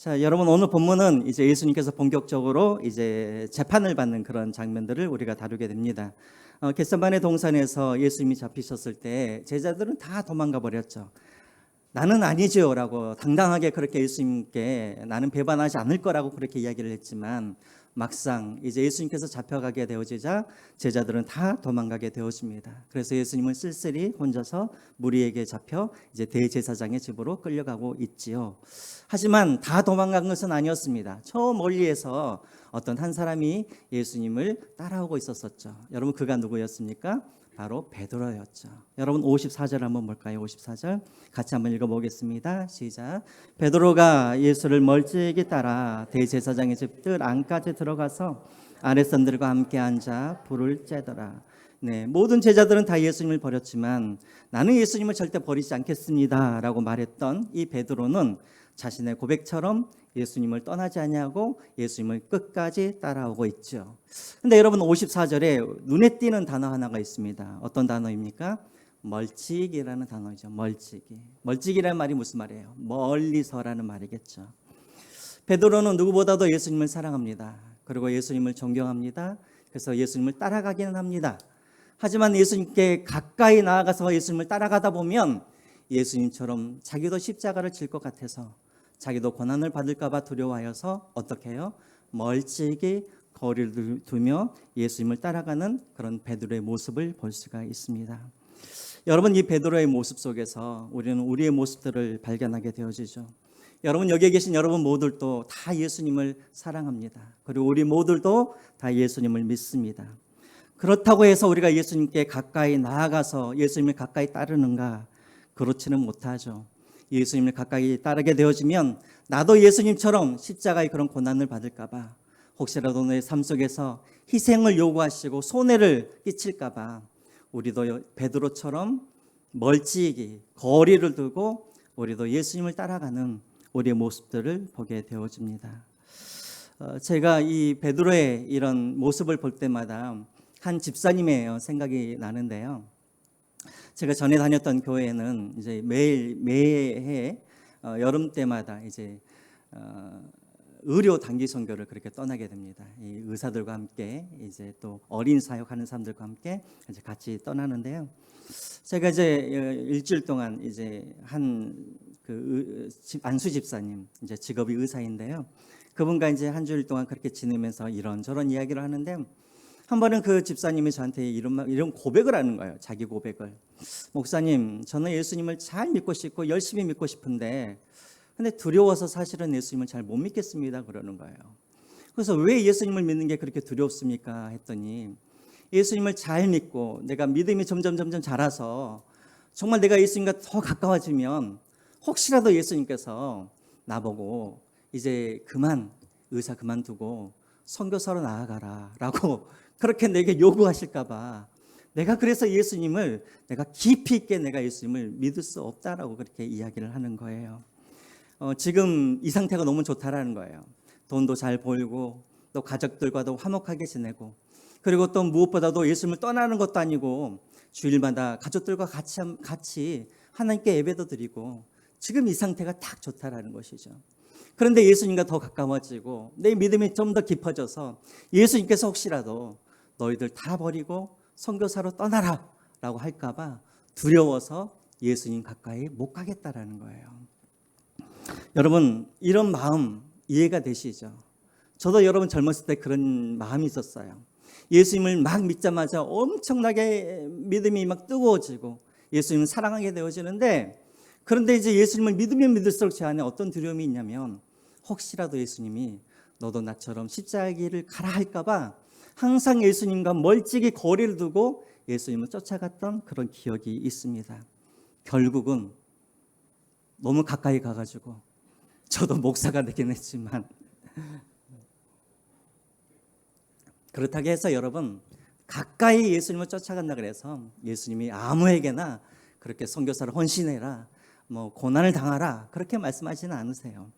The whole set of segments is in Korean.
자, 여러분 오늘 본문은 이제 예수님께서 본격적으로 이제 재판을 받는 그런 장면들을 우리가 다루게 됩니다. 겟세마네 동산에서 예수님이 잡히셨을 때 제자들은 다 도망가 버렸죠. 나는 아니죠라고 당당하게 그렇게 예수님께 나는 배반하지 않을 거라고 그렇게 이야기를 했지만 막상 이제 예수님께서 잡혀가게 되어지자 제자들은 다 도망가게 되어집니다. 그래서 예수님은 쓸쓸히 혼자서 무리에게 잡혀 이제 대제사장의 집으로 끌려가고 있지요. 하지만 다 도망간 것은 아니었습니다. 저 멀리에서 어떤 한 사람이 예수님을 따라오고 있었었죠. 여러분 그가 누구였습니까? 바로 베드로였죠. 여러분 54절 한번 볼까요? 54절 같이 한번 읽어보겠습니다. 시작. 베드로가 예수를 멀찍이 따라 대제사장의 집 뜰 안까지 들어가서 아랫사람들과 함께 앉아 불을 쬐더라. 네, 모든 제자들은 다 예수님을 버렸지만 나는 예수님을 절대 버리지 않겠습니다 라고 말했던 이 베드로는 자신의 고백처럼 예수님을 떠나지 아니하고 예수님을 끝까지 따라오고 있죠. 근데 여러분 54절에 눈에 띄는 단어 하나가 있습니다. 어떤 단어입니까? 멀찍이라는 단어이죠. 멀찍이. 멀찍이라는 말이 무슨 말이에요? 멀리서라는 말이겠죠. 베드로는 누구보다도 예수님을 사랑합니다. 그리고 예수님을 존경합니다. 그래서 예수님을 따라가기는 합니다. 하지만 예수님께 가까이 나아가서 예수님을 따라가다 보면 예수님처럼 자기도 십자가를 질 것 같아서 자기도 고난을 받을까 봐 두려워하여서 어떻게 해요? 멀찍이 거리를 두며 예수님을 따라가는 그런 베드로의 모습을 볼 수가 있습니다. 여러분 이 베드로의 모습 속에서 우리는 우리의 모습들을 발견하게 되어지죠. 여러분 여기에 계신 여러분 모두도 다 예수님을 사랑합니다. 그리고 우리 모두도 다 예수님을 믿습니다. 그렇다고 해서 우리가 예수님께 가까이 나아가서 예수님을 가까이 따르는가? 그렇지는 못하죠. 예수님을 가까이 따르게 되어지면 나도 예수님처럼 십자가의 그런 고난을 받을까 봐, 혹시라도 내 삶 속에서 희생을 요구하시고 손해를 끼칠까 봐 우리도 베드로처럼 멀찍이 거리를 두고 우리도 예수님을 따라가는 우리의 모습들을 보게 되어집니다. 제가 이 베드로의 이런 모습을 볼 때마다 한 집사님의 생각이 나는데요. 제가 전에 다녔던 교회는 이제 매해 여름 때마다 이제 의료 단기 선교를 그렇게 떠나게 됩니다. 이 의사들과 함께 이제 또 어린 사역하는 사람들과 함께 이제 같이 떠나는데요. 제가 이제 일주일 동안 이제 한 그 안수 집사님 이제 직업이 의사인데요. 그분과 이제 한 주일 동안 그렇게 지내면서 이런저런 이야기를 하는데 한 번은 그 집사님이 저한테 이런 고백을 하는 거예요. 자기 고백을. 목사님, 저는 예수님을 잘 믿고 싶고 열심히 믿고 싶은데 근데 두려워서 사실은 예수님을 잘 못 믿겠습니다. 그러는 거예요. 그래서 왜 예수님을 믿는 게 그렇게 두렵습니까? 했더니 예수님을 잘 믿고 내가 믿음이 점점 자라서 정말 내가 예수님과 더 가까워지면 혹시라도 예수님께서 나보고 이제 의사 그만두고 선교사로 나아가라 라고 그렇게 내게 요구하실까 봐 내가 그래서 예수님을 내가 깊이 있게 내가 예수님을 믿을 수 없다라고 그렇게 이야기를 하는 거예요. 지금 이 상태가 너무 좋다라는 거예요. 돈도 잘 벌고 또 가족들과도 화목하게 지내고 그리고 또 무엇보다도 예수님을 떠나는 것도 아니고 주일마다 가족들과 같이 하나님께 예배도 드리고 지금 이 상태가 딱 좋다라는 것이죠. 그런데 예수님과 더 가까워지고 내 믿음이 좀 더 깊어져서 예수님께서 혹시라도 너희들 다 버리고 선교사로 떠나라 라고 할까 봐 두려워서 예수님 가까이 못 가겠다라는 거예요. 여러분 이런 마음 이해가 되시죠? 저도 여러분 젊었을 때 그런 마음이 있었어요. 예수님을 막 믿자마자 엄청나게 믿음이 막 뜨거워지고 예수님을 사랑하게 되어지는데 그런데 이제 예수님을 믿으면 믿을수록 제 안에 어떤 두려움이 있냐면 혹시라도 예수님이 너도 나처럼 십자가의 길을 가라 할까 봐 항상 예수님과 멀찍이 거리를 두고 예수님을 쫓아갔던 그런 기억이 있습니다. 결국은 너무 가까이 가가지고 저도 목사가 되긴 했지만 그렇다고 해서 여러분 가까이 예수님을 쫓아간다 그래서 예수님이 아무에게나 그렇게 선교사를 헌신해라 뭐 고난을 당하라 그렇게 말씀하지는 않으세요.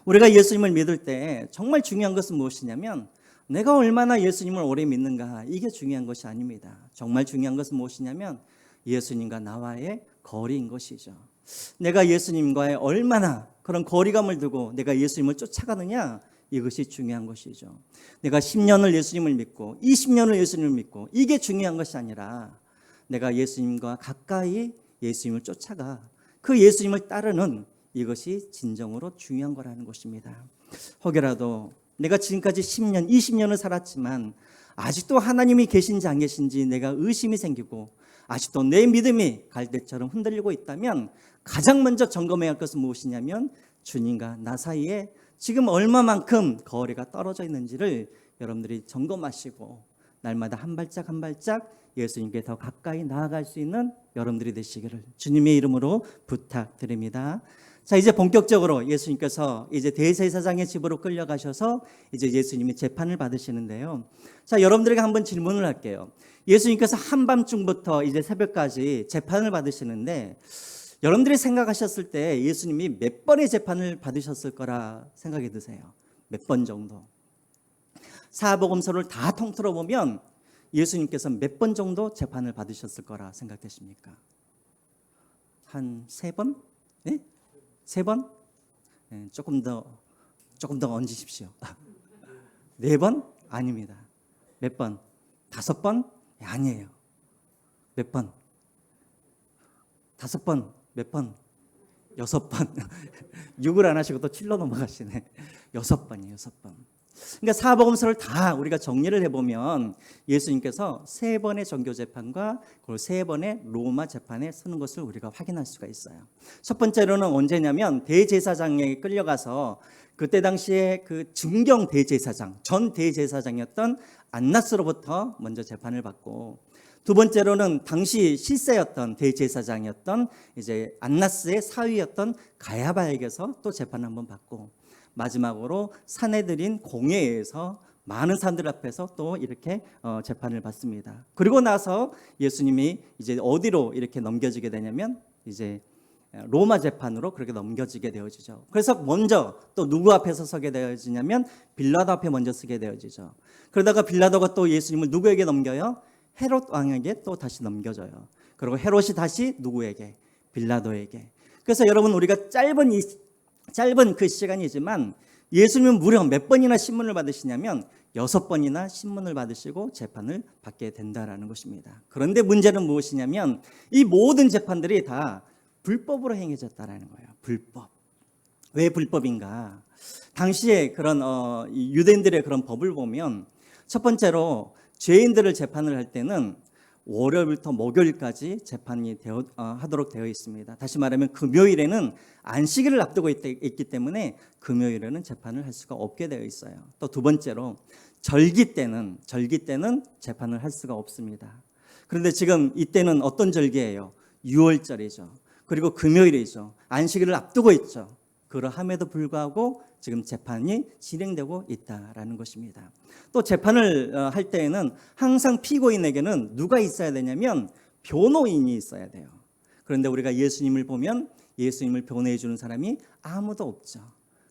우리가 예수님을 믿을 때 정말 중요한 것은 무엇이냐면 내가 얼마나 예수님을 오래 믿는가 이게 중요한 것이 아닙니다. 정말 중요한 것은 무엇이냐면 예수님과 나와의 거리인 것이죠. 내가 예수님과의 얼마나 그런 거리감을 두고 내가 예수님을 쫓아가느냐, 이것이 중요한 것이죠. 내가 10년을 예수님을 믿고 20년을 예수님을 믿고 이게 중요한 것이 아니라 내가 예수님과 가까이 예수님을 쫓아가 그 예수님을 따르는 이것이 진정으로 중요한 거라는 것입니다. 혹여라도 내가 지금까지 10년, 20년을 살았지만 아직도 하나님이 계신지 안 계신지 내가 의심이 생기고 아직도 내 믿음이 갈대처럼 흔들리고 있다면 가장 먼저 점검해야 할 것은 무엇이냐면 주님과 나 사이에 지금 얼마만큼 거리가 떨어져 있는지를 여러분들이 점검하시고 날마다 한 발짝 한 발짝 예수님께 더 가까이 나아갈 수 있는 여러분들이 되시기를 주님의 이름으로 부탁드립니다. 자, 이제 본격적으로 예수님께서 이제 대제사장의 집으로 끌려가셔서 이제 예수님이 재판을 받으시는데요. 자, 여러분들에게 한번 질문을 할게요. 예수님께서 한밤중부터 이제 새벽까지 재판을 받으시는데 여러분들이 생각하셨을 때 예수님이 몇 번의 재판을 받으셨을 거라 생각이 드세요? 몇 번 정도? 사복음서를 다 통틀어 보면 예수님께서 몇 번 정도 재판을 받으셨을 거라 생각되십니까? 한 3번? 네? 3번? 네, 조금 더 얹으십시오. 4번? 아닙니다. 몇 번? 5번? 네, 아니에요. 몇 번? 5번? 몇 번? 6번. 6을 안 하시고 또 7로 넘어가시네. 6번이에요. 6번. 그러니까 사복음서를 다 우리가 정리를 해보면 예수님께서 3번의 정교재판과 그 3번의 로마 재판에 서는 것을 우리가 확인할 수가 있어요. 첫 번째로는 언제냐면 대제사장에게 끌려가서 그때 당시에 그 증경 대제사장, 전 대제사장이었던 안나스로부터 먼저 재판을 받고, 두 번째로는 당시 실세였던 대제사장이었던 이제 안나스의 사위였던 가야바에게서 또 재판을 한번 받고, 마지막으로 사내들인 공회에서 많은 사람들 앞에서 또 이렇게 재판을 받습니다. 그리고 나서 예수님이 이제 어디로 이렇게 넘겨지게 되냐면 이제 로마 재판으로 그렇게 넘겨지게 되어지죠. 그래서 먼저 또 누구 앞에서 서게 되어지냐면 빌라도 앞에 먼저 서게 되어지죠. 그러다가 빌라도가 또 예수님을 누구에게 넘겨요? 헤롯 왕에게 또 다시 넘겨져요. 그리고 헤롯이 다시 누구에게? 빌라도에게. 그래서 여러분, 우리가 짧은 그 시간이지만 예수님은 무려 몇 번이나 신문을 받으시냐면 6번이나 신문을 받으시고 재판을 받게 된다라는 것입니다. 그런데 문제는 무엇이냐면 이 모든 재판들이 다 불법으로 행해졌다라는 거예요. 불법. 왜 불법인가? 당시에 그런 유대인들의 그런 법을 보면 첫 번째로 죄인들을 재판을 할 때는 월요일부터 목요일까지 재판이 하도록 되어 있습니다. 다시 말하면 금요일에는 안식일을 앞두고 있기 때문에 금요일에는 재판을 할 수가 없게 되어 있어요. 또 두 번째로 절기 때는 재판을 할 수가 없습니다. 그런데 지금 이때는 어떤 절기예요? 6월절이죠. 그리고 금요일이죠. 안식일을 앞두고 있죠. 그러함에도 불구하고 지금 재판이 진행되고 있다라는 것입니다. 또 재판을 할 때에는 항상 피고인에게는 누가 있어야 되냐면 변호인이 있어야 돼요. 그런데 우리가 예수님을 보면 예수님을 변호해 주는 사람이 아무도 없죠.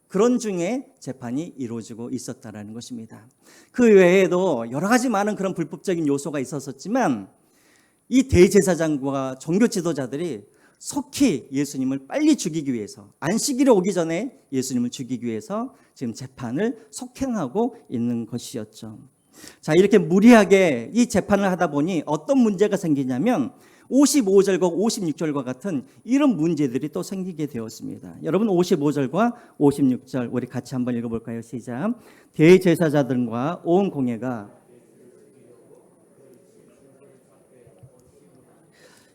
그런 중에 재판이 이루어지고 있었다라는 것입니다. 그 외에도 여러 가지 많은 그런 불법적인 요소가 있었지만 이 대제사장과 종교 지도자들이 속히 예수님을 빨리 죽이기 위해서, 안식일에 오기 전에 예수님을 죽이기 위해서 지금 재판을 속행하고 있는 것이었죠. 자, 이렇게 무리하게 이 재판을 하다 보니 어떤 문제가 생기냐면 55절과 56절과 같은 이런 문제들이 또 생기게 되었습니다. 여러분, 55절과 56절 우리 같이 한번 읽어볼까요? 시작. 대제사장들과 온 공회가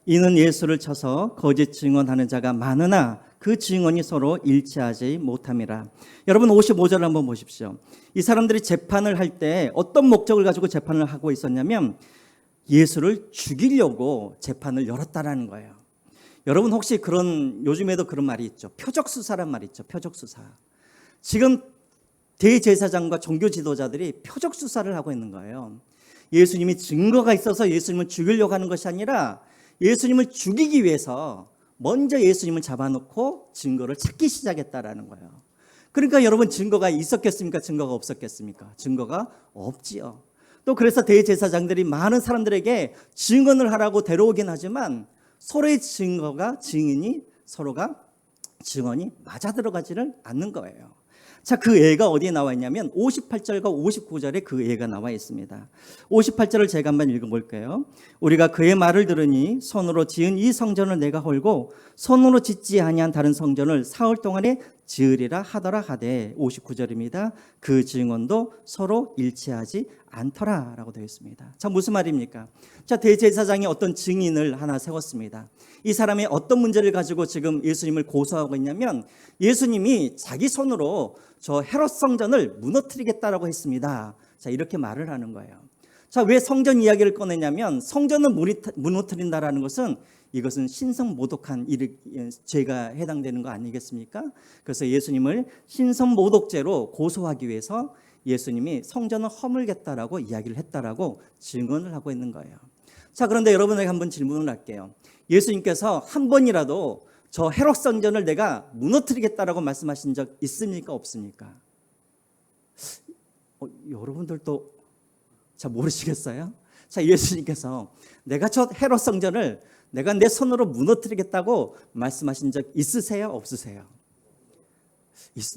이는 예수를 쳐서 거짓 증언하는 자가 많으나 그 증언이 서로 일치하지 못함이라. 여러분, 55절을 한번 보십시오. 이 사람들이 재판을 할 때 어떤 목적을 가지고 재판을 하고 있었냐면 예수를 죽이려고 재판을 열었다라는 거예요. 여러분, 혹시 요즘에도 그런 말이 있죠. 표적수사란 말이 있죠. 표적수사. 지금 대제사장과 종교 지도자들이 표적수사를 하고 있는 거예요. 예수님이 증거가 있어서 예수님을 죽이려고 하는 것이 아니라 예수님을 죽이기 위해서 먼저 예수님을 잡아놓고 증거를 찾기 시작했다라는 거예요. 그러니까 여러분, 증거가 있었겠습니까? 증거가 없었겠습니까? 증거가 없지요. 또 그래서 대제사장들이 많은 사람들에게 증언을 하라고 데려오긴 하지만 서로의 증인이 서로가 증언이 맞아 들어가지를 않는 거예요. 자, 그 예가 어디에 나와 있냐면 58절과 59절에 그 예가 나와 있습니다. 58절을 제가 한번 읽어볼게요. 우리가 그의 말을 들으니 손으로 지은 이 성전을 내가 헐고 손으로 짓지 아니한 다른 성전을 사흘 동안에 지으리라 하더라 하되, 59절입니다. 그 증언도 서로 일치하지 않더라 라고 되어 있습니다. 자, 무슨 말입니까? 자, 대제사장이 어떤 증인을 하나 세웠습니다. 이 사람이 어떤 문제를 가지고 지금 예수님을 고소하고 있냐면, 예수님이 자기 손으로 저 헤롯 성전을 무너뜨리겠다라고 했습니다. 자, 이렇게 말을 하는 거예요. 자, 왜 성전 이야기를 꺼내냐면, 성전을 무너뜨린다라는 것은 이것은 신성모독한 죄가 해당되는 거 아니겠습니까? 그래서 예수님을 신성모독죄로 고소하기 위해서 예수님이 성전을 허물겠다라고 이야기를 했다라고 증언을 하고 있는 거예요. 자, 그런데 여러분에게 한번 질문을 할게요. 예수님께서 한 번이라도 저 헤롯 성전을 내가 무너뜨리겠다라고 말씀하신 적 있습니까? 없습니까? 여러분들도 잘 모르시겠어요? 자, 예수님께서 내가 저 헤롯 성전을 내가 내 손으로 무너뜨리겠다고 말씀하신 적 있으세요? 없으세요?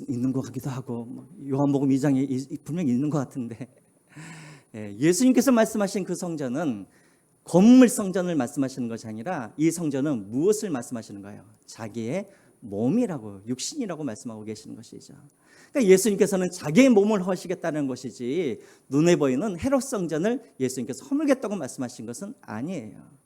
있는 것 같기도 하고, 요한복음 2장에 분명히 있는 것 같은데, 예수님께서 말씀하신 그 성전은 건물 성전을 말씀하시는 것이 아니라 이 성전은 무엇을 말씀하시는 거예요? 자기의 몸이라고, 육신이라고 말씀하고 계시는 것이죠. 그러니까 예수님께서는 자기의 몸을 허시겠다는 것이지, 눈에 보이는 헤롯 성전을 예수님께서 허물겠다고 말씀하신 것은 아니에요.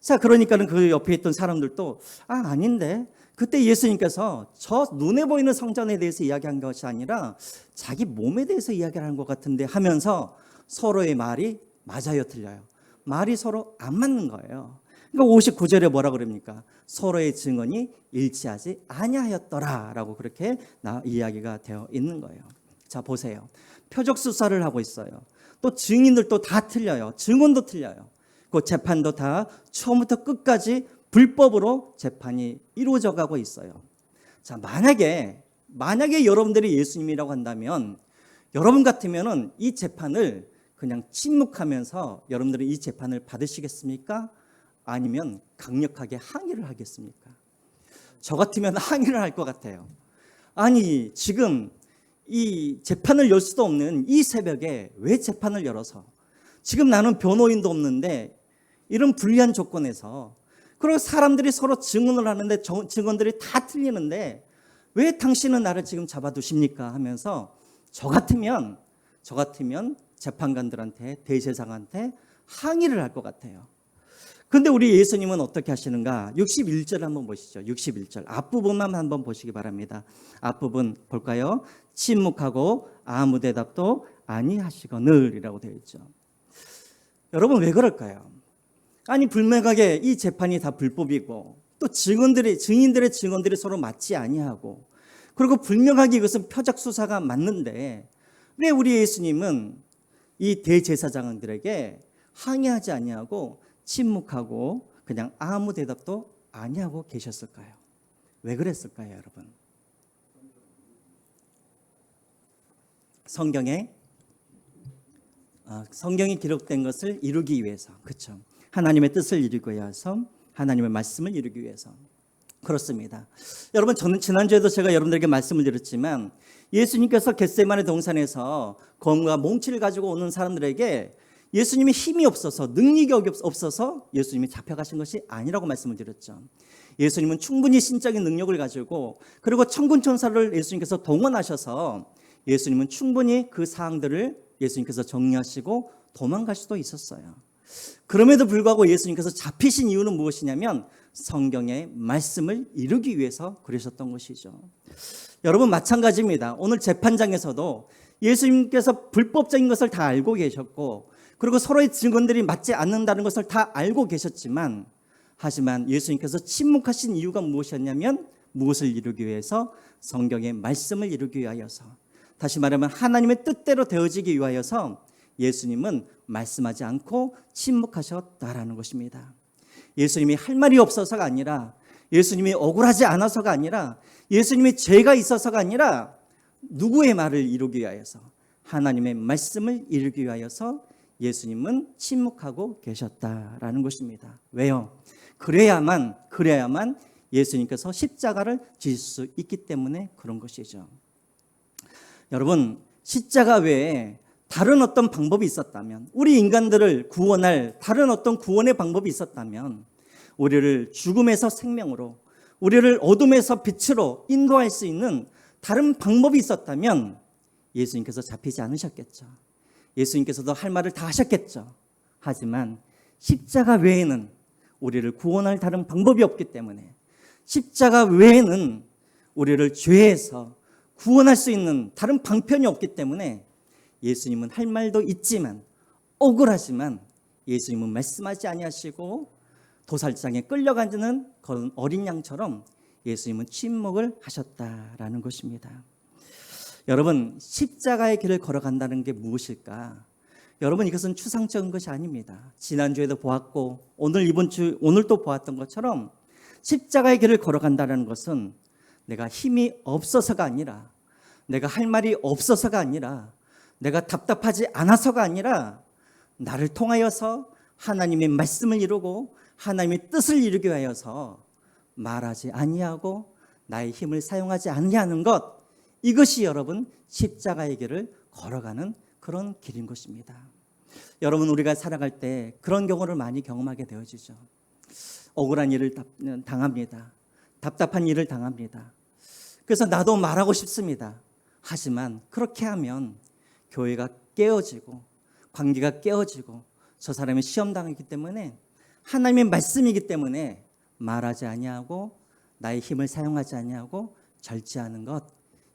자, 그러니까는 그 옆에 있던 사람들도 아닌데, 그때 예수님께서 저 눈에 보이는 성전에 대해서 이야기한 것이 아니라 자기 몸에 대해서 이야기를 하는 것 같은데 하면서 서로의 말이 맞아요, 틀려요? 말이 서로 안 맞는 거예요. 그러니까 59절에 뭐라 그럽니까? 서로의 증언이 일치하지 아니하였더라라고 그렇게 이야기가 되어 있는 거예요. 자, 보세요. 표적 수사를 하고 있어요. 또 증인들도 다 틀려요. 증언도 틀려요. 그 재판도 다 처음부터 끝까지 불법으로 재판이 이루어져 가고 있어요. 자, 만약에 여러분들이 예수님이라고 한다면, 여러분 같으면은 이 재판을 그냥 침묵하면서 여러분들은 이 재판을 받으시겠습니까? 아니면 강력하게 항의를 하겠습니까? 저 같으면 항의를 할 것 같아요. 아니, 지금 이 재판을 열 수도 없는 이 새벽에 왜 재판을 열어서, 지금 나는 변호인도 없는데 이런 불리한 조건에서, 그리고 사람들이 서로 증언을 하는데 증언들이 다 틀리는데 왜 당신은 나를 지금 잡아두십니까? 하면서 저 같으면 재판관들한테, 대제사장한테 항의를 할 것 같아요. 그런데 우리 예수님은 어떻게 하시는가? 61절 한번 보시죠. 61절 앞부분만 한번 보시기 바랍니다. 앞부분 볼까요? 침묵하고 아무 대답도 아니하시거늘이라고 되어 있죠. 여러분, 왜 그럴까요? 아니, 불명하게 이 재판이 다 불법이고, 또 증인들의 증언들이 서로 맞지 아니하고, 그리고 불명하게 이것은 표적 수사가 맞는데 왜 우리 예수님은 이 대제사장들에게 항의하지 아니하고 침묵하고 그냥 아무 대답도 아니하고 계셨을까요? 왜 그랬을까요, 여러분? 성경에 기록된 것을 이루기 위해서, 그렇죠? 하나님의 뜻을 이루기 위해서, 하나님의 말씀을 이루기 위해서. 그렇습니다. 여러분, 저는 지난주에도 제가 여러분들에게 말씀을 드렸지만, 예수님께서 겟세마네 동산에서 검과 몽치를 가지고 오는 사람들에게 예수님이 힘이 없어서, 능력이 없어서 예수님이 잡혀가신 것이 아니라고 말씀을 드렸죠. 예수님은 충분히 신적인 능력을 가지고, 그리고 천군 천사를 예수님께서 동원하셔서 예수님은 충분히 그 사항들을 예수님께서 정리하시고 도망갈 수도 있었어요. 그럼에도 불구하고 예수님께서 잡히신 이유는 무엇이냐면 성경의 말씀을 이루기 위해서 그러셨던 것이죠. 여러분, 마찬가지입니다. 오늘 재판장에서도 예수님께서 불법적인 것을 다 알고 계셨고, 그리고 서로의 증언들이 맞지 않는다는 것을 다 알고 계셨지만, 하지만 예수님께서 침묵하신 이유가 무엇이었냐면 무엇을 이루기 위해서? 성경의 말씀을 이루기 위하여서, 다시 말하면 하나님의 뜻대로 되어지기 위하여서 예수님은 말씀하지 않고 침묵하셨다라는 것입니다. 예수님이 할 말이 없어서가 아니라, 예수님이 억울하지 않아서가 아니라, 예수님이 죄가 있어서가 아니라 누구의 말을 이루기 위하여서? 하나님의 말씀을 이루기 위하여서 예수님은 침묵하고 계셨다라는 것입니다. 왜요? 그래야만 예수님께서 십자가를 지실 수 있기 때문에 그런 것이죠. 여러분, 십자가 외에 다른 어떤 방법이 있었다면, 우리 인간들을 구원할 다른 어떤 구원의 방법이 있었다면, 우리를 죽음에서 생명으로, 우리를 어둠에서 빛으로 인도할 수 있는 다른 방법이 있었다면 예수님께서 잡히지 않으셨겠죠. 예수님께서도 할 말을 다 하셨겠죠. 하지만 십자가 외에는 우리를 구원할 다른 방법이 없기 때문에, 십자가 외에는 우리를 죄에서 구원할 수 있는 다른 방편이 없기 때문에 예수님은 할 말도 있지만, 억울하지만 예수님은 말씀하지 아니하시고 도살장에 끌려가는 그런 어린 양처럼 예수님은 침묵을 하셨다라는 것입니다. 여러분, 십자가의 길을 걸어간다는 게 무엇일까? 여러분, 이것은 추상적인 것이 아닙니다. 지난주에도 보았고 오늘 또 보았던 것처럼 십자가의 길을 걸어간다는 것은 내가 힘이 없어서가 아니라, 내가 할 말이 없어서가 아니라, 내가 답답하지 않아서가 아니라, 나를 통하여서 하나님의 말씀을 이루고 하나님의 뜻을 이루기 위하여서 말하지 아니하고 나의 힘을 사용하지 아니하는 것, 이것이 여러분 십자가의 길을 걸어가는 그런 길인 것입니다. 여러분, 우리가 살아갈 때 그런 경우를 많이 경험하게 되어지죠. 억울한 일을 당합니다. 답답한 일을 당합니다. 그래서 나도 말하고 싶습니다. 하지만 그렇게 하면 교회가 깨어지고 관계가 깨어지고 저 사람이 시험당하기 때문에, 하나님의 말씀이기 때문에 말하지 아니하고 나의 힘을 사용하지 아니하고 절제하는 것,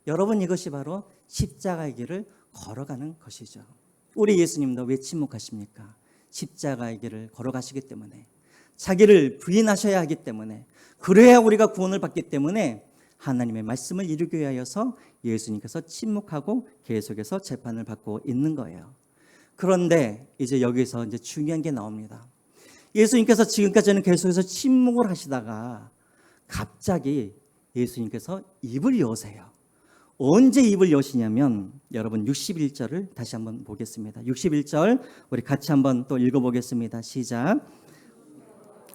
여러분, 이것이 바로 십자가의 길을 걸어가는 것이죠. 우리 예수님도 왜 침묵하십니까? 십자가의 길을 걸어가시기 때문에, 자기를 부인하셔야 하기 때문에, 그래야 우리가 구원을 받기 때문에 하나님의 말씀을 이루기 위하여서 예수님께서 침묵하고 계속해서 재판을 받고 있는 거예요. 그런데 이제 여기서 이제 중요한 게 나옵니다. 예수님께서 지금까지는 계속해서 침묵을 하시다가 갑자기 예수님께서 입을 여세요. 언제 입을 여시냐면, 여러분 61절을 다시 한번 보겠습니다. 61절 우리 같이 한번 또 읽어보겠습니다. 시작.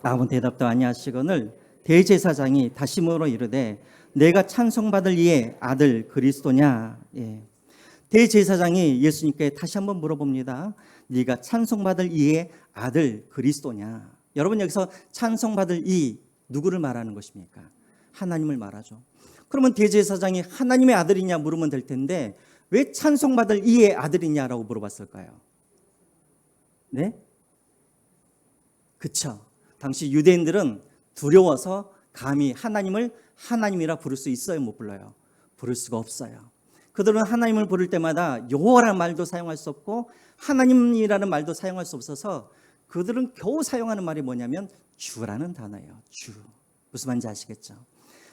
아무 대답도 아니하시거늘 대제사장이 다시 물어 이르되 내가 찬송받을 이의 아들 그리스도냐? 예. 대제사장이 예수님께 다시 한번 물어봅니다. 네가 찬송받을 이의 아들 그리스도냐? 여러분, 여기서 찬송받을 이, 누구를 말하는 것입니까? 하나님을 말하죠. 그러면 대제사장이 하나님의 아들이냐 물으면 될 텐데 왜 찬송받을 이의 아들이냐라고 물어봤을까요? 네? 그쵸. 당시 유대인들은 두려워서 감히 하나님을 하나님이라 부를 수 있어요? 못 불러요? 부를 수가 없어요. 그들은 하나님을 부를 때마다 여호와라는 말도 사용할 수 없고 하나님이라는 말도 사용할 수 없어서 그들은 겨우 사용하는 말이 뭐냐면 주라는 단어예요. 주. 무슨 말인지 아시겠죠?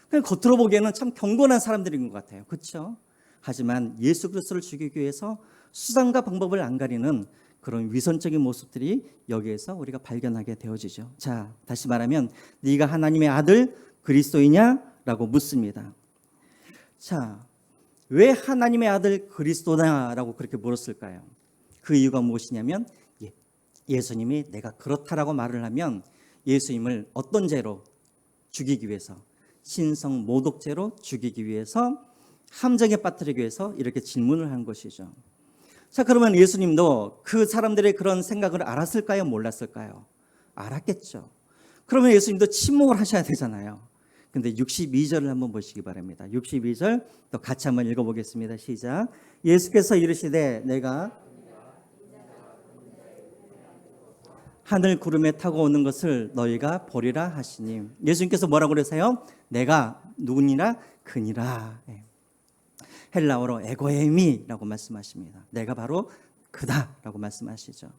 그냥 겉으로 보기에는 참 경건한 사람들인 것 같아요. 그렇죠? 하지만 예수 그리스도를 죽이기 위해서 수단과 방법을 안 가리는 그런 위선적인 모습들이 여기에서 우리가 발견하게 되어지죠. 자, 다시 말하면 네가 하나님의 아들 그리스도이냐라고 묻습니다. 자, 왜 하나님의 아들 그리스도냐라고 그렇게 물었을까요? 그 이유가 무엇이냐면 예수님이 내가 그렇다라고 말을 하면 예수님을 어떤 죄로 죽이기 위해서, 신성 모독죄로 죽이기 위해서, 함정에 빠뜨리기 위해서 이렇게 질문을 한 것이죠. 자, 그러면 예수님도 그 사람들의 그런 생각을 알았을까요? 몰랐을까요? 알았겠죠. 그러면 예수님도 침묵을 하셔야 되잖아요. 근데 62절을 한번 보시기 바랍니다. 62절 또 같이 한번 읽어보겠습니다. 시작. 예수께서 이르시되 내가 하늘 구름에 타고 오는 것을 너희가 보리라 하시니, 예수님께서 뭐라고 그러세요? 내가 누구니라? 그니라. 헬라어로 에고에미라고 말씀하십니다. 내가 바로 그다라고 말씀하시죠.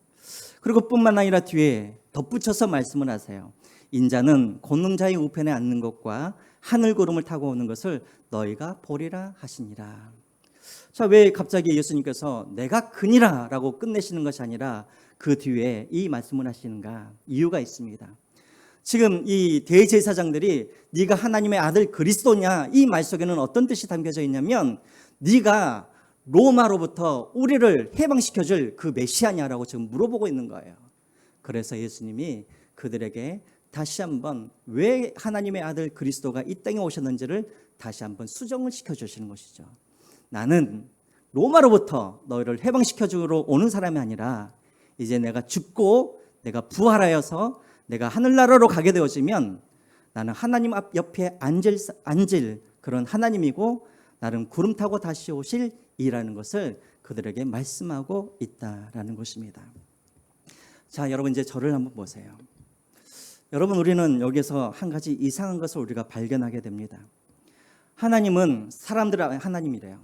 그리고 뿐만 아니라 뒤에 덧붙여서 말씀을 하세요. 인자는 권능자의 우편에 앉는 것과 하늘 구름을 타고 오는 것을 너희가 보리라 하시니라. 자, 왜 갑자기 예수님께서 내가 그니라라고 끝내시는 것이 아니라 그 뒤에 이 말씀을 하시는가? 이유가 있습니다. 지금 이 대제사장들이 네가 하나님의 아들 그리스도냐, 이 말 속에는 어떤 뜻이 담겨져 있냐면 네가 로마로부터 우리를 해방시켜줄 그 메시아냐라고 지금 물어보고 있는 거예요. 그래서 예수님이 그들에게 다시 한번 왜 하나님의 아들 그리스도가 이 땅에 오셨는지를 다시 한번 수정을 시켜주시는 것이죠. 나는 로마로부터 너희를 해방시켜주러 오는 사람이 아니라 이제 내가 죽고 내가 부활하여서 내가 하늘나라로 가게 되어지면 나는 하나님 앞 옆에 앉을 그런 하나님이고 나는 구름 타고 다시 오실 이라는 것을 그들에게 말씀하고 있다라는 것입니다. 자, 여러분 이제 저를 한번 보세요. 여러분, 우리는 여기서 한 가지 이상한 것을 우리가 발견하게 됩니다. 하나님은 사람들의 하나님이래요.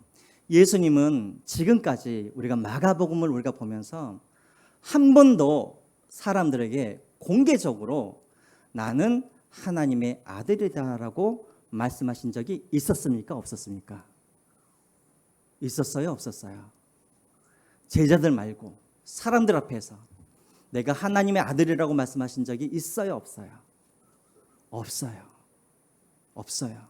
예수님은 지금까지 우리가 마가복음을 우리가 보면서 한 번도 사람들에게 공개적으로 나는 하나님의 아들이다라고 말씀하신 적이 있었습니까? 없었습니까? 있었어요? 없었어요? 제자들 말고 사람들 앞에서 내가 하나님의 아들이라고 말씀하신 적이 있어요? 없어요? 없어요. 없어요.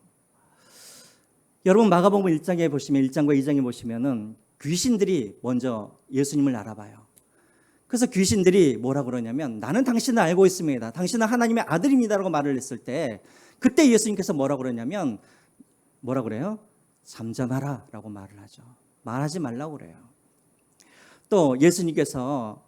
여러분 마가복음 1장에 보시면 1장과 2장에 보시면은 귀신들이 먼저 예수님을 알아봐요. 그래서 귀신들이 뭐라 그러냐면 나는 당신을 알고 있습니다. 당신은 하나님의 아들입니다라고 말을 했을 때 그때 예수님께서 뭐라 그러냐면 뭐라 그래요? 잠잠하라 라고 말을 하죠. 말하지 말라고 그래요. 또 예수님께서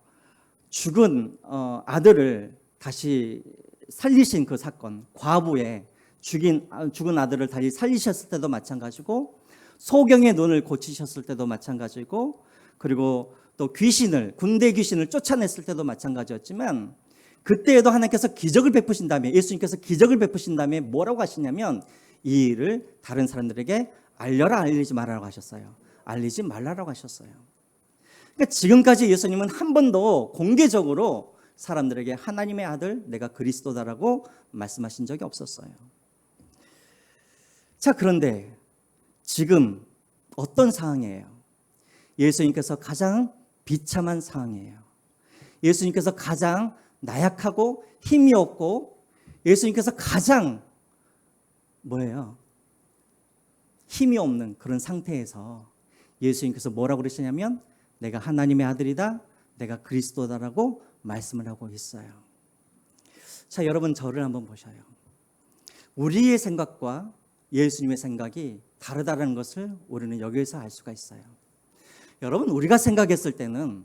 죽은 아들을 다시 살리신 그 사건, 과부의 죽은 아들을 다시 살리셨을 때도 마찬가지고 소경의 눈을 고치셨을 때도 마찬가지고 그리고 또 군대 귀신을 쫓아냈을 때도 마찬가지였지만 그때에도 하나님께서 기적을 베푸신 다음에 예수님께서 기적을 베푸신 다음에 뭐라고 하시냐면 이 일을 다른 사람들에게 알려라 알리지 말라고 하셨어요. 알리지 말라고 하셨어요. 그러니까 지금까지 예수님은 한 번도 공개적으로 사람들에게 하나님의 아들 내가 그리스도다라고 말씀하신 적이 없었어요. 자, 그런데 지금 어떤 상황이에요? 예수님께서 가장 비참한 상황이에요. 예수님께서 가장 나약하고 힘이 없고 예수님께서 가장 뭐예요? 힘이 없는 그런 상태에서 예수님께서 뭐라고 그러시냐면 내가 하나님의 아들이다, 내가 그리스도다라고 말씀을 하고 있어요. 자, 여러분 저를 한번 보셔요. 우리의 생각과 예수님의 생각이 다르다는 것을 우리는 여기에서 알 수가 있어요. 여러분 우리가 생각했을 때는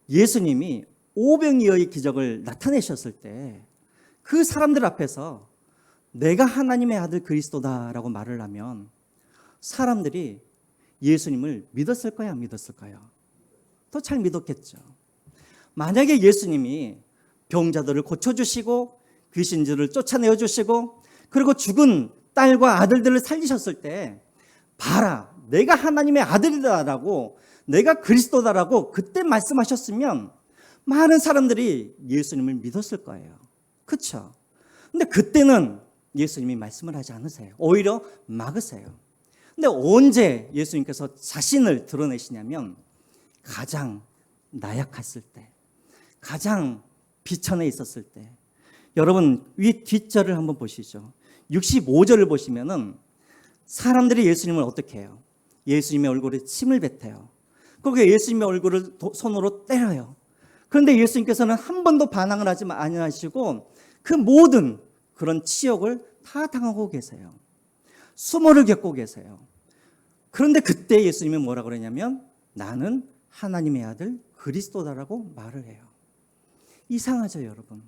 예수님이 오병이어의 기적을 나타내셨을 때 그 사람들 앞에서 내가 하나님의 아들 그리스도다라고 말을 하면 사람들이 예수님을 믿었을까요? 안 믿었을까요? 더 잘 믿었겠죠. 만약에 예수님이 병자들을 고쳐주시고 귀신들을 쫓아내어주시고 그리고 죽은 딸과 아들들을 살리셨을 때 봐라 내가 하나님의 아들이다라고 내가 그리스도다라고 그때 말씀하셨으면 많은 사람들이 예수님을 믿었을 거예요. 그렇죠? 근데 그때는 예수님이 말씀을 하지 않으세요. 오히려 막으세요. 근데 언제 예수님께서 자신을 드러내시냐면 가장 나약했을 때, 가장 비천해 있었을 때. 여러분 위 뒷절을 한번 보시죠. 65절을 보시면은 사람들이 예수님을 어떻게 해요? 예수님의 얼굴에 침을 뱉어요. 그리고 예수님의 얼굴을 손으로 때려요. 그런데 예수님께서는 한 번도 반항을 하지 아니하시고 그 모든 그런 치욕을 다 당하고 계세요. 수모를 겪고 계세요. 그런데 그때 예수님이 뭐라 그러냐면 나는 하나님의 아들 그리스도다라고 말을 해요. 이상하죠, 여러분.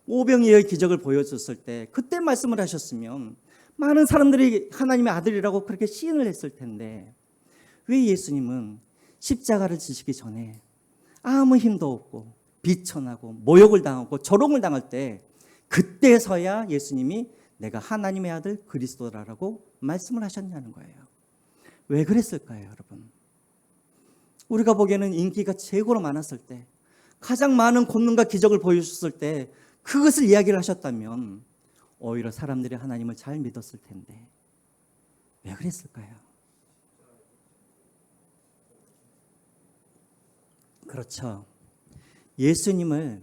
오병이어의 기적을 보여줬을 때 그때 말씀을 하셨으면 많은 사람들이 하나님의 아들이라고 그렇게 시인을 했을 텐데 왜 예수님은 십자가를 지시기 전에 아무 힘도 없고 비천하고 모욕을 당하고 조롱을 당할 때 그때서야 예수님이 내가 하나님의 아들 그리스도라고 말씀을 하셨냐는 거예요. 왜 그랬을까요, 여러분? 우리가 보기에는 인기가 최고로 많았을 때 가장 많은 권능과 기적을 보여주셨을 때 그것을 이야기를 하셨다면 오히려 사람들이 하나님을 잘 믿었을 텐데 왜 그랬을까요? 그렇죠. 예수님이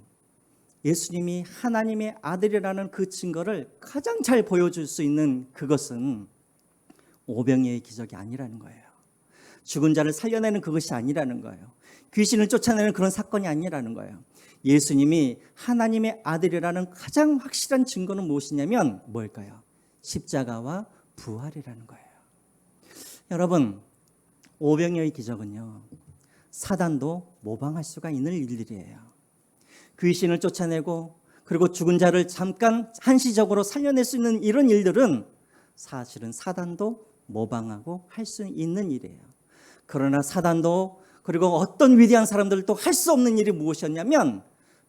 하나님의 아들이라는 그 증거를 가장 잘 보여줄 수 있는 그것은 오병이어의 기적이 아니라는 거예요. 죽은 자를 살려내는 그것이 아니라는 거예요. 귀신을 쫓아내는 그런 사건이 아니라는 거예요. 예수님이 하나님의 아들이라는 가장 확실한 증거는 무엇이냐면 뭘까요? 십자가와 부활이라는 거예요. 여러분, 오병이어의 기적은요, 사단도 모방할 수가 있는 일들이에요. 귀신을 쫓아내고 그리고 죽은 자를 잠깐 한시적으로 살려낼 수 있는 이런 일들은 사실은 사단도 모방하고 할 수 있는 일이에요. 그러나 사단도 그리고 어떤 위대한 사람들도 할 수 없는 일이 무엇이었냐면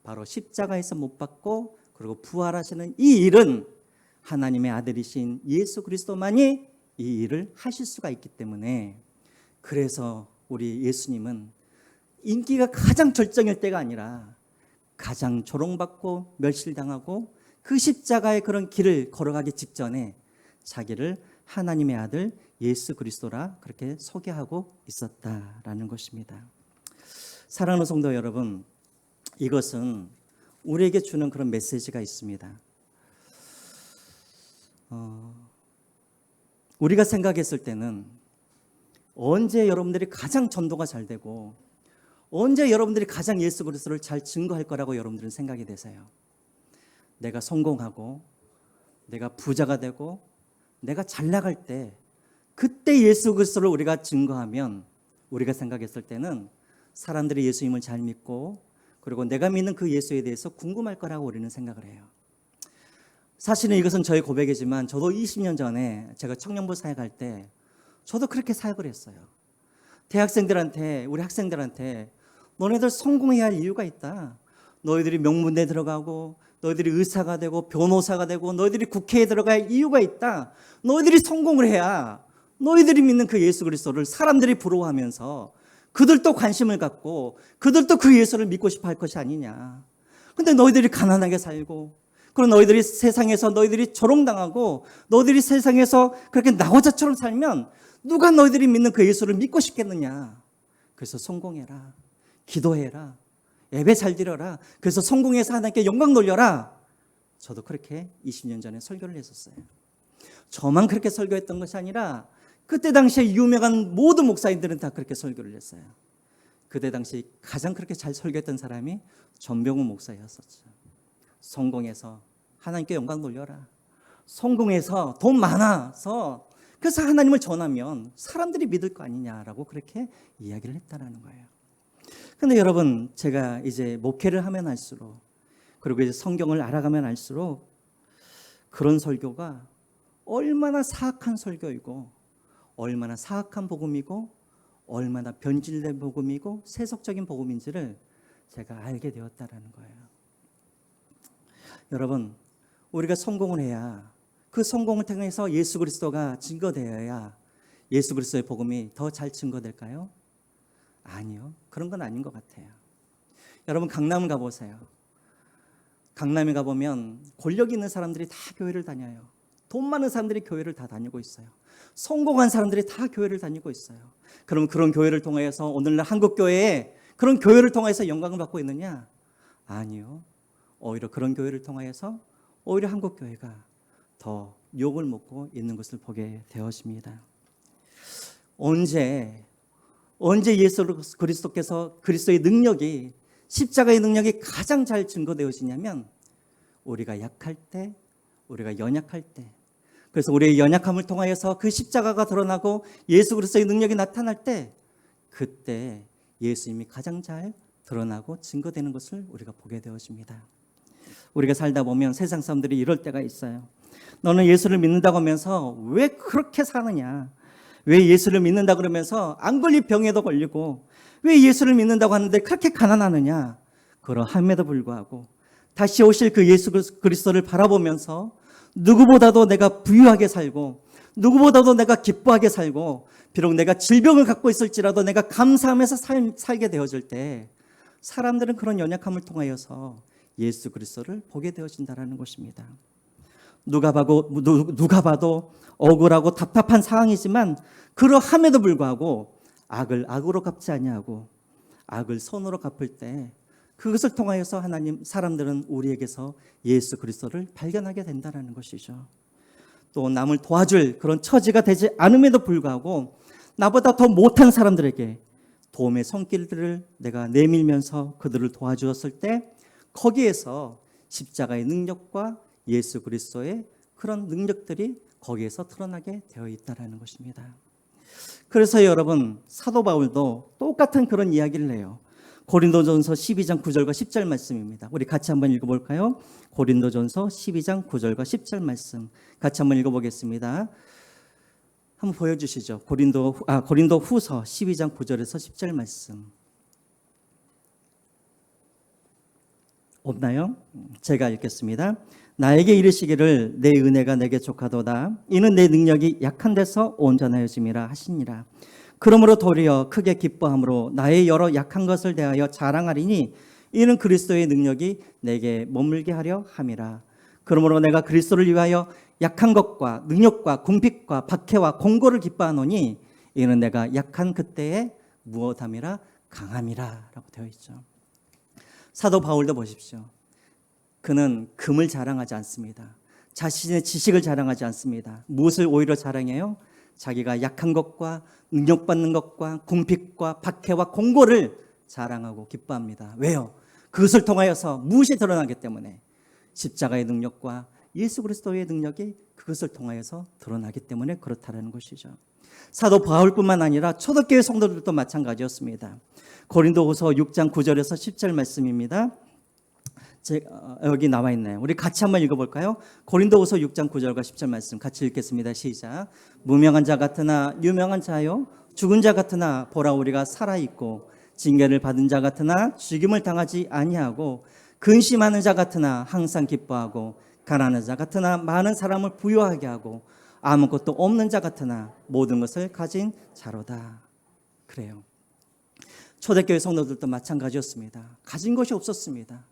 바로 십자가에서 못 박고 그리고 부활하시는 이 일은 하나님의 아들이신 예수 그리스도만이 이 일을 하실 수가 있기 때문에, 그래서 우리 예수님은 인기가 가장 절정일 때가 아니라 가장 조롱받고 멸실당하고 그 십자가의 그런 길을 걸어가기 직전에 자기를 하나님의 아들 예수 그리스도라 그렇게 소개하고 있었다라는 것입니다. 사랑하는 성도 여러분, 이것은 우리에게 주는 그런 메시지가 있습니다. 우리가 생각했을 때는 언제 여러분들이 가장 전도가 잘 되고 언제 여러분들이 가장 예수 그리스도를 잘 증거할 거라고 여러분들은 생각이 되세요? 내가 성공하고 내가 부자가 되고 내가 잘 나갈 때, 그때 예수 그리스도를 우리가 증거하면 우리가 생각했을 때는 사람들이 예수님을 잘 믿고 그리고 내가 믿는 그 예수에 대해서 궁금할 거라고 우리는 생각을 해요. 사실은 이것은 저의 고백이지만 저도 20년 전에 제가 청년부 사역할 때 저도 그렇게 사역을 했어요. 대학생들한테, 우리 학생들한테 너네들 성공해야 할 이유가 있다. 너희들이 명문대에 들어가고 너희들이 의사가 되고 변호사가 되고 너희들이 국회에 들어갈 이유가 있다. 너희들이 성공을 해야 너희들이 믿는 그 예수 그리스도를 사람들이 부러워하면서 그들도 관심을 갖고 그들도 그 예수를 믿고 싶어 할 것이 아니냐. 근데 너희들이 가난하게 살고 그리고 너희들이 세상에서 너희들이 조롱당하고 너희들이 세상에서 그렇게 나호자처럼 살면 누가 너희들이 믿는 그 예수를 믿고 싶겠느냐. 그래서 성공해라. 기도해라. 예배 잘 드려라. 그래서 성공해서 하나님께 영광 돌려라. 저도 그렇게 20년 전에 설교를 했었어요. 저만 그렇게 설교했던 것이 아니라 그때 당시에 유명한 모든 목사님들은 다 그렇게 설교를 했어요. 그때 당시 가장 그렇게 잘 설교했던 사람이 전병훈 목사였었죠. 성공해서 하나님께 영광 돌려라. 성공해서 돈 많아서 그래서 하나님을 전하면 사람들이 믿을 거 아니냐라고 그렇게 이야기를 했다라는 거예요. 근데 여러분, 제가 이제 목회를 하면 할수록 그리고 이제 성경을 알아가면 알수록 그런 설교가 얼마나 사악한 설교이고 얼마나 사악한 복음이고 얼마나 변질된 복음이고 세속적인 복음인지를 제가 알게 되었다라는 거예요. 여러분, 우리가 성공을 해야 그 성공을 통해서 예수 그리스도가 증거되어야 예수 그리스도의 복음이 더 잘 증거될까요? 아니요. 그런 건 아닌 것 같아요. 여러분, 강남을 가보세요. 강남에 가보면 권력 있는 사람들이 다 교회를 다녀요. 돈 많은 사람들이 교회를 다 다니고 있어요. 성공한 사람들이 다 교회를 다니고 있어요. 그럼 그런 교회를 통해서 오늘날 한국교회에 그런 교회를 통해서 영광을 받고 있느냐? 아니요. 오히려 그런 교회를 통해서 오히려 한국교회가 더 욕을 먹고 있는 것을 보게 되었습니다. 언제 예수 그리스도께서 그리스도의 능력이 십자가의 능력이 가장 잘 증거되어지냐면 우리가 약할 때, 우리가 연약할 때, 그래서 우리의 연약함을 통하여서 그 십자가가 드러나고 예수 그리스도의 능력이 나타날 때, 그때 예수님이 가장 잘 드러나고 증거되는 것을 우리가 보게 되어집니다. 우리가 살다 보면 세상 사람들이 이럴 때가 있어요. 너는 예수를 믿는다고 하면서 왜 그렇게 사느냐? 왜 예수를 믿는다 그러면서 안 걸릴 병에도 걸리고 왜 예수를 믿는다고 하는데 그렇게 가난하느냐? 그러함에도 불구하고 다시 오실 그 예수 그리스도를 바라보면서 누구보다도 내가 부유하게 살고 누구보다도 내가 기뻐하게 살고 비록 내가 질병을 갖고 있을지라도 내가 감사하면서 살게 되어질 때 사람들은 그런 연약함을 통하여서 예수 그리스도를 보게 되어진다는 것입니다. 누가 봐도 억울하고 답답한 상황이지만 그러함에도 불구하고 악을 악으로 갚지 아니하고 악을 선으로 갚을 때 그것을 통하여서 사람들은 우리에게서 예수 그리스도를 발견하게 된다는 것이죠. 또 남을 도와줄 그런 처지가 되지 않음에도 불구하고 나보다 더 못한 사람들에게 도움의 손길들을 내가 내밀면서 그들을 도와주었을 때 거기에서 십자가의 능력과 예수 그리스도의 그런 능력들이 거기에서 드러나게 되어 있다는 것입니다. 그래서 여러분, 사도 바울도 똑같은 그런 이야기를 해요. 고린도전서 12장 9절과 10절 말씀입니다. 우리 같이 한번 읽어볼까요? 고린도전서 12장 9절과 10절 말씀 같이 한번 읽어보겠습니다. 한번 보여주시죠. 고린도 후서 12장 9절에서 10절 말씀. 없나요? 제가 읽겠습니다. 나에게 이르시기를 내 은혜가 내게 족하도다. 이는 내 능력이 약한 데서 온전하여짐이라 하시니라. 그러므로 도리어 크게 기뻐함으로 나의 여러 약한 것을 대하여 자랑하리니 이는 그리스도의 능력이 내게 머물게 하려 함이라. 그러므로 내가 그리스도를 위하여 약한 것과 능력과 궁핍과 박해와 공고를 기뻐하노니 이는 내가 약한 그때에 무엇함이라 강함이라 라고 되어 있죠. 사도 바울도 보십시오. 그는 금을 자랑하지 않습니다. 자신의 지식을 자랑하지 않습니다. 무엇을 오히려 자랑해요? 자기가 약한 것과 능력받는 것과 궁핍과 박해와 공고를 자랑하고 기뻐합니다. 왜요? 그것을 통하여서 무엇이 드러나기 때문에 십자가의 능력과 예수 그리스도의 능력이 그것을 통하여서 드러나기 때문에 그렇다는 것이죠. 사도 바울뿐만 아니라 초대교회 성도들도 마찬가지였습니다. 고린도후서 6장 9절에서 10절 말씀입니다. 여기 나와 있네요. 우리 같이 한번 읽어볼까요? 고린도후서 6장 9절과 10절 말씀 같이 읽겠습니다. 시작. 무명한 자 같으나 유명한 자요, 죽은 자 같으나 보라 우리가 살아있고, 징계를 받은 자 같으나 죽임을 당하지 아니하고, 근심하는 자 같으나 항상 기뻐하고, 가난한 자 같으나 많은 사람을 부유하게 하고, 아무것도 없는 자 같으나 모든 것을 가진 자로다. 그래요. 초대교회 성도들도 마찬가지였습니다. 가진 것이 없었습니다.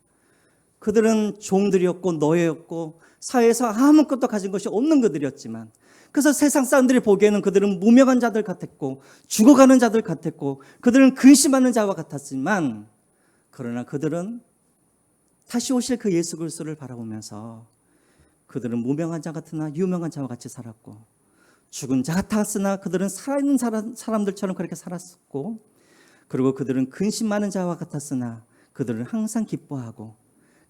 그들은 종들이었고 노예였고 사회에서 아무것도 가진 것이 없는 그들이었지만, 그래서 세상 사람들이 보기에는 그들은 무명한 자들 같았고 죽어가는 자들 같았고 그들은 근심하는 자와 같았지만, 그러나 그들은 다시 오실 그 예수 그리스도를 바라보면서 그들은 무명한 자 같으나 유명한 자와 같이 살았고, 죽은 자 같았으나 그들은 살아있는 사람들처럼 그렇게 살았었고, 그리고 그들은 근심 많은 자와 같았으나 그들은 항상 기뻐하고,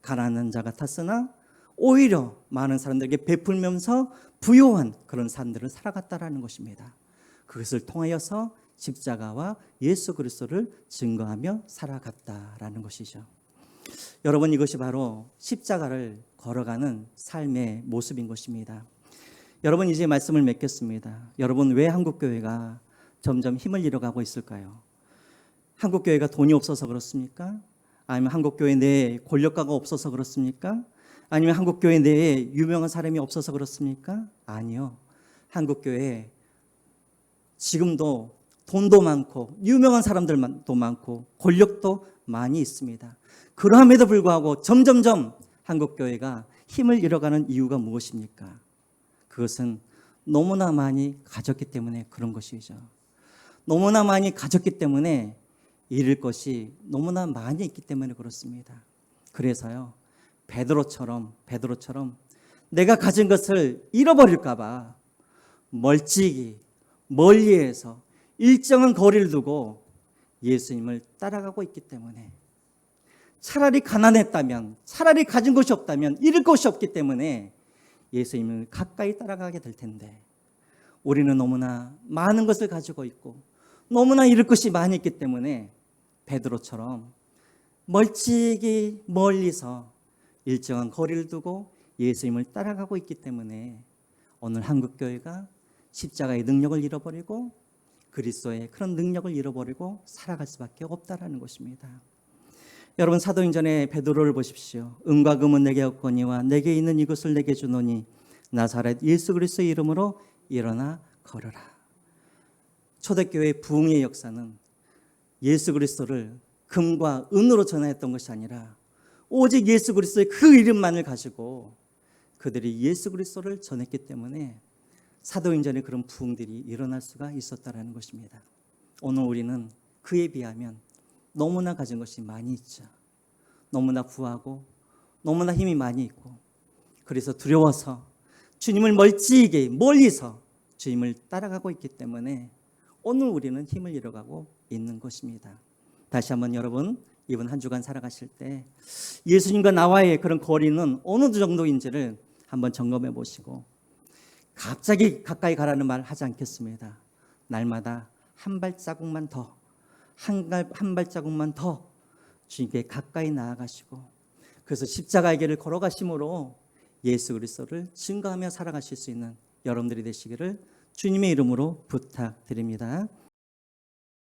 가난한 자 같았으나 오히려 많은 사람들에게 베풀면서 부요한 그런 삶들을 살아갔다라는 것입니다. 그것을 통하여서 십자가와 예수 그리스도를 증거하며 살아갔다라는 것이죠. 여러분, 이것이 바로 십자가를 걸어가는 삶의 모습인 것입니다. 여러분, 이제 말씀을 맺겠습니다. 여러분, 왜 한국교회가 점점 힘을 잃어가고 있을까요? 한국교회가 돈이 없어서 그렇습니까? 아니면 한국교회 내에 권력가가 없어서 그렇습니까? 아니면 한국교회 내에 유명한 사람이 없어서 그렇습니까? 아니요. 한국교회에 지금도 돈도 많고 유명한 사람들도 많고 권력도 많이 있습니다. 그럼에도 불구하고 점점점 한국교회가 힘을 잃어가는 이유가 무엇입니까? 그것은 너무나 많이 가졌기 때문에 그런 것이죠. 너무나 많이 가졌기 때문에 잃을 것이 너무나 많이 있기 때문에 그렇습니다. 그래서요, 베드로처럼 내가 가진 것을 잃어버릴까 봐 멀리에서 일정한 거리를 두고 예수님을 따라가고 있기 때문에, 차라리 가난했다면, 차라리 가진 것이 없다면, 잃을 것이 없기 때문에 예수님을 가까이 따라가게 될 텐데, 우리는 너무나 많은 것을 가지고 있고 너무나 잃을 것이 많이 있기 때문에 베드로처럼 멀리서 일정한 거리를 두고 예수님을 따라가고 있기 때문에 오늘 한국교회가 십자가의 능력을 잃어버리고 그리스도의 그런 능력을 잃어버리고 살아갈 수밖에 없다라는 것입니다. 여러분, 사도행전의 베드로를 보십시오. 은과 금은 내게 없거니와 내게 있는 이것을 내게 주노니 나사렛 예수 그리스도의 이름으로 일어나 걸어라. 초대교회의 부흥의 역사는 예수 그리스도를 금과 은으로 전하였던 것이 아니라 오직 예수 그리스도의 그 이름만을 가지고 그들이 예수 그리스도를 전했기 때문에 사도행전의 그런 부흥들이 일어날 수가 있었다라는 것입니다. 오늘 우리는 그에 비하면 너무나 가진 것이 많이 있죠. 너무나 부하고 너무나 힘이 많이 있고, 그래서 두려워서 주님을 멀리서 주님을 따라가고 있기 때문에 오늘 우리는 힘을 잃어가고 있는 것입니다. 다시 한번 여러분, 이번 한 주간 살아가실 때 예수님과 나와의 그런 거리는 어느 정도인지를 한번 점검해 보시고, 갑자기 가까이 가라는 말 하지 않겠습니다. 날마다 한 발자국만 더, 한 발자국만 더 주님께 가까이 나아가시고, 그래서 십자가의 길을 걸어가심으로 예수 그리스도를 증거하며 살아가실 수 있는 여러분들이 되시기를 주님의 이름으로 부탁드립니다.